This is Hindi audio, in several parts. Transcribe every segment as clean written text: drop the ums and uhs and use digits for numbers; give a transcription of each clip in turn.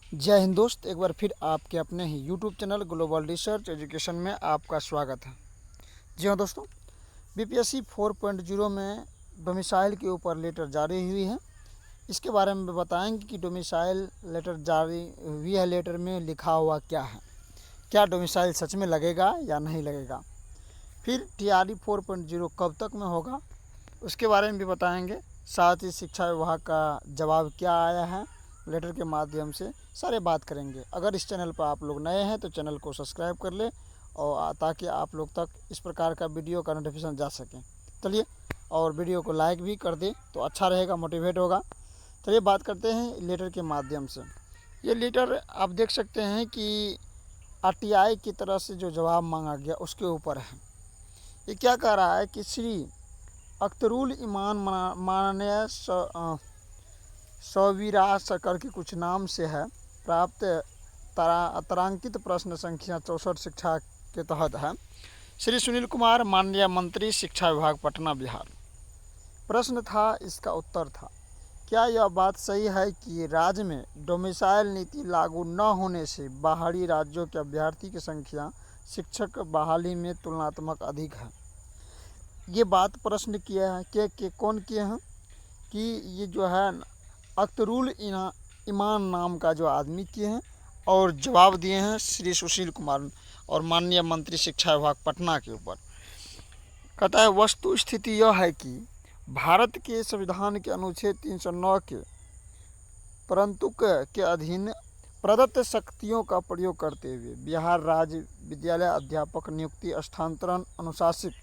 जय हिंद दोस्त, एक बार फिर आपके अपने ही YouTube channel global research education में आपका स्वागत है। जी हाँ दोस्तों, बीपीएससी 4.0 में डोमिसाइल के ऊपर लेटर जारी हुई है। इसके बारे में बताएंगे कि डोमिसाइल लेटर जारी हुई है, लेटर में लिखा हुआ क्या है, क्या डोमिसाइल सच में लगेगा या नहीं लगेगा, फिर टीआरई 4.0 कब तक में होगा, उसके बारे में भी बताएंगे। साथ ही शिक्षा विभाग का जवाब क्या आया है लेटर के माध्यम से, सारे बात करेंगे। अगर इस चैनल पर आप लोग नए हैं तो चैनल को सब्सक्राइब कर ले और ताकि आप लोग तक इस प्रकार का वीडियो का नोटिफिकेशन जा सके। चलिए, और वीडियो को लाइक भी कर दे तो अच्छा रहेगा, मोटिवेट होगा। चलिए बात करते हैं लेटर के माध्यम से। ये लेटर आप देख सकते हैं कि आरटीआई की तरफ से जो जवाब मांगा गया उसके ऊपर है। ये क्या कह रहा है कि श्री अख्तरुल ईमान माननीय सविरा सरकार के कुछ नाम से है प्राप्त तारांकित प्रश्न संख्या 64 शिक्षा के तहत है। श्री सुनील कुमार, माननीय मंत्री शिक्षा विभाग पटना बिहार। प्रश्न था, इसका उत्तर था, क्या यह बात सही है कि राज्य में डोमिसाइल नीति लागू न होने से बाहरी राज्यों के अभ्यर्थी की संख्या शिक्षक बहाली में तुलनात्मक अधिक है। ये बात प्रश्न किया है कि कौन किए हैं कि ये जो है अख्तरुल ईमान नाम का जो आदमी किए हैं, और जवाब दिए हैं श्री सुशील कुमार और माननीय मंत्री शिक्षा विभाग पटना के ऊपर। कहता है, वस्तु स्थिति यह है कि भारत के संविधान के अनुच्छेद 309 के परंतु के अधीन प्रदत्त शक्तियों का प्रयोग करते हुए बिहार राज्य विद्यालय अध्यापक नियुक्ति स्थानांतरण अनुशासित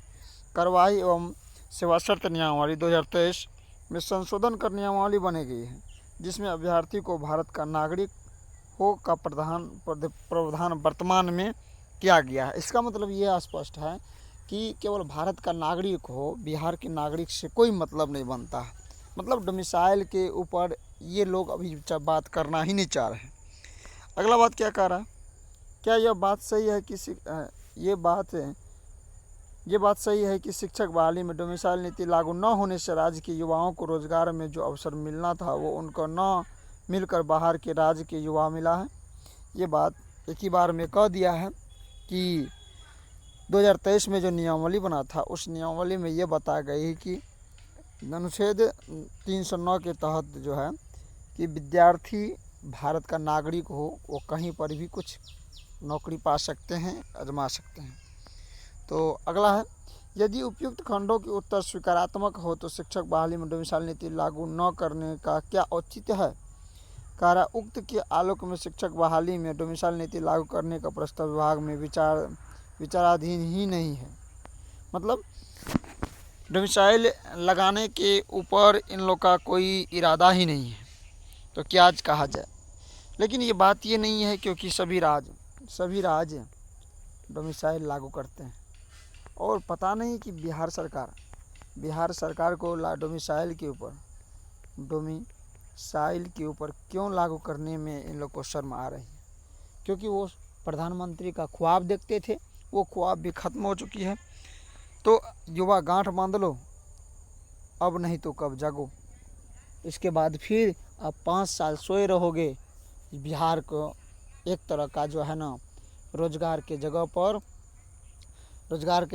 कार्रवाई एवं सेवा शर्त नियमावली 2023 में संशोधन कर नियमावली बनी गई है, जिसमें अभ्यर्थी को भारत का नागरिक हो का प्रावधान वर्तमान में किया गया है। इसका मतलब ये स्पष्ट है कि केवल भारत का नागरिक हो, बिहार के नागरिक से कोई मतलब नहीं बनता है। मतलब डोमिसाइल के ऊपर ये लोग अभी बात करना ही नहीं चाह रहे हैं। अगला बात क्या कह रहा है, क्या यह बात सही है कि ये बात सही है कि शिक्षक बहाली में डोमिसाइल नीति लागू न होने से राज्य के युवाओं को रोजगार में जो अवसर मिलना था वो उनको न मिलकर बाहर के राज्य के युवा मिला है। ये बात एक ही बार में कह दिया है कि 2023 में जो नियमावली बना था उस नियमावली में ये बताया गया है कि अनुच्छेद 309 के तहत जो है कि विद्यार्थी भारत का नागरिक हो, वो कहीं पर भी कुछ नौकरी पा सकते हैं, आजमा सकते हैं। तो अगला है, यदि उपयुक्त खंडों के उत्तर स्वीकारात्मक हो तो शिक्षक बहाली में डोमिसाइल नीति लागू न करने का क्या औचित्य है। कार्य उक्त के आलोक में शिक्षक बहाली में डोमिसाइल नीति लागू करने का प्रस्ताव विभाग में विचाराधीन ही नहीं है। मतलब डोमिसाइल लगाने के ऊपर इन लोग का कोई इरादा ही नहीं है, तो क्या आज कहा जाए। लेकिन ये बात ये नहीं है, क्योंकि सभी राज्य डोमिसाइल लागू करते हैं, और पता नहीं कि बिहार सरकार को डोमिसाइल के ऊपर क्यों लागू करने में इन लोग को शर्म आ रही है। क्योंकि वो प्रधानमंत्री का ख्वाब देखते थे, वो ख्वाब भी ख़त्म हो चुकी है। तो युवा गांठ बांध लो, अब नहीं तो कब जागो। इसके बाद फिर अब 5 साल सोए रहोगे। बिहार को एक तरह का जो है ना रोजगार के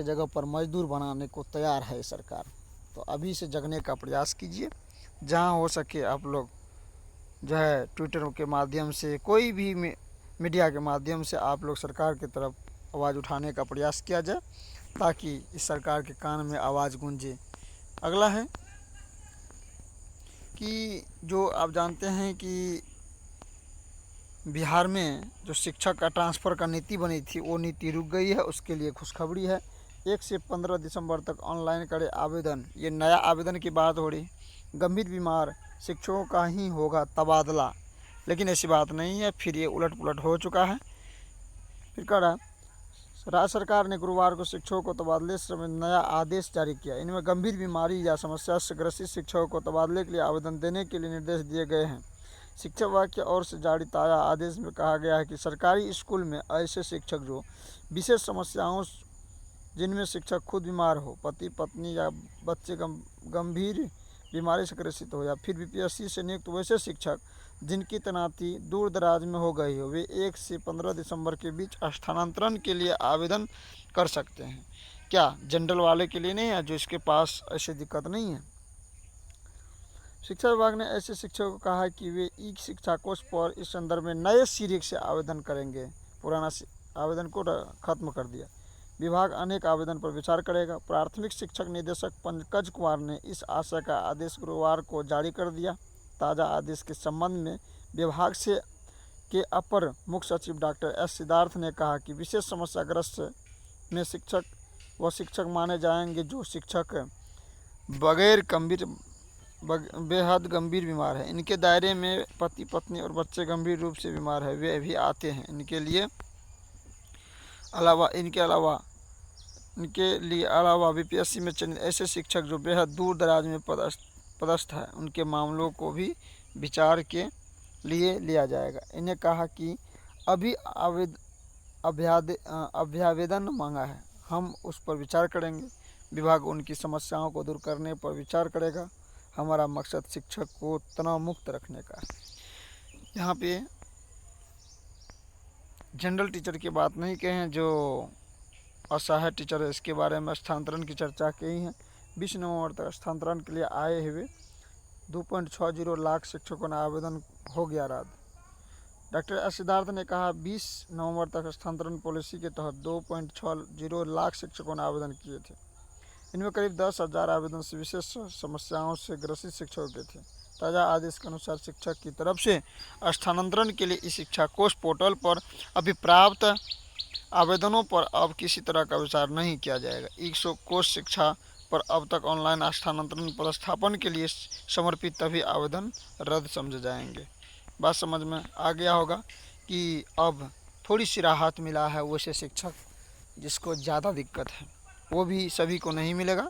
जगह पर मजदूर बनाने को तैयार है सरकार। तो अभी से जगने का प्रयास कीजिए। जहां हो सके आप लोग जो है ट्विटर के माध्यम से, कोई भी मीडिया के माध्यम से आप लोग सरकार की तरफ आवाज़ उठाने का प्रयास किया जाए, ताकि इस सरकार के कान में आवाज़ गूंजे। अगला है कि जो आप जानते हैं कि बिहार में जो शिक्षक का ट्रांसफ़र का नीति बनी थी, वो नीति रुक गई है। उसके लिए खुशखबरी है, 1 से 15 दिसंबर तक ऑनलाइन करें आवेदन। ये नया आवेदन की बात हो रही। गंभीर बीमार शिक्षकों का ही होगा तबादला, लेकिन ऐसी बात नहीं है, फिर ये उलट पुलट हो चुका है। फिर कह रहा है, राज्य सरकार ने गुरुवार को शिक्षकों को तबादले से नया आदेश जारी किया। इनमें गंभीर बीमारी या समस्या से ग्रसित शिक्षकों को तबादले के लिए आवेदन देने के लिए निर्देश दिए गए हैं। शिक्षा विभाग की ओर से जारी ताज़ा आदेश में कहा गया है कि सरकारी स्कूल में ऐसे शिक्षक जो विशेष समस्याओं, जिनमें शिक्षक खुद बीमार हो, पति पत्नी या बच्चे गंभीर बीमारी से ग्रसित हो, या फिर बीपीएससी से नियुक्त वैसे शिक्षक जिनकी तैनाती दूर दराज में हो गई हो वे 1 से 15 दिसंबर के बीच स्थानांतरण के लिए आवेदन कर सकते हैं। क्या जनरल वाले के लिए नहीं है, जो इसके पास ऐसी दिक्कत नहीं है। शिक्षा विभाग ने ऐसे शिक्षकों को कहा है कि वे ई शिक्षा कोष पर इस संदर्भ में नए सिरे से आवेदन करेंगे। पुराना आवेदन को खत्म कर दिया। विभाग अनेक आवेदन पर विचार करेगा। प्राथमिक शिक्षक निदेशक पंकज कुमार ने इस आशय का आदेश गुरुवार को जारी कर दिया। ताज़ा आदेश के संबंध में विभाग से के अपर मुख्य सचिव डॉक्टर एस सिद्धार्थ ने कहा कि विशेष समस्याग्रस्त में शिक्षक व शिक्षक माने जाएंगे जो शिक्षक बगैर बेहद गंभीर बीमार है। इनके दायरे में पति पत्नी और बच्चे गंभीर रूप से बीमार है, वे भी आते हैं। इनके लिए अलावा बीपीएससी में चयनित ऐसे शिक्षक जो बेहद दूर दराज में पदस्थ है, उनके मामलों को भी विचार के लिए लिया जाएगा। इन्हें कहा कि अभी अभ्यावेदन मांगा है, हम उस पर विचार करेंगे। विभाग उनकी समस्याओं को दूर करने पर विचार करेगा। हमारा मकसद शिक्षक को तनाव मुक्त रखने का है। यहाँ पे जनरल टीचर की बात नहीं कहे हैं, जो असहाय टीचर है, इसके बारे में स्थानांतरण की चर्चा की है। 20 नवंबर तक स्थानांतरण के लिए आए हुए 2.60 लाख शिक्षकों ने आवेदन हो गया रद्द। डॉक्टर एस सिद्धार्थ ने कहा 20 नवंबर तक स्थानांतरण पॉलिसी के तहत 2.60 लाख शिक्षकों ने आवेदन किए थे। इनमें करीब 10,000 आवेदन से विशेष समस्याओं से ग्रसित शिक्षकों के थे। ताज़ा आदेश के अनुसार शिक्षक की तरफ से स्थानांतरण के लिए इस शिक्षा कोष पोर्टल पर अभी प्राप्त आवेदनों पर अब किसी तरह का विचार नहीं किया जाएगा। ई कोष शिक्षा पर अब तक ऑनलाइन स्थानांतरण पदस्थापन के लिए समर्पित तभी आवेदन रद्द समझे जाएंगे। बात समझ में आ गया होगा कि अब थोड़ी सी राहत मिला है। वैसे शिक्षक जिसको ज़्यादा दिक्कत है वो भी सभी को नहीं मिलेगा,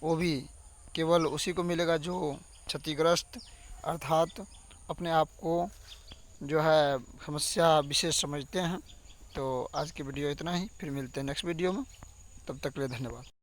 वो भी केवल उसी को मिलेगा जो क्षतिग्रस्त अर्थात अपने आप को जो है समस्या विशेष समझते हैं। तो आज की वीडियो इतना ही, फिर मिलते हैं नेक्स्ट वीडियो में। तब तक के लिए धन्यवाद।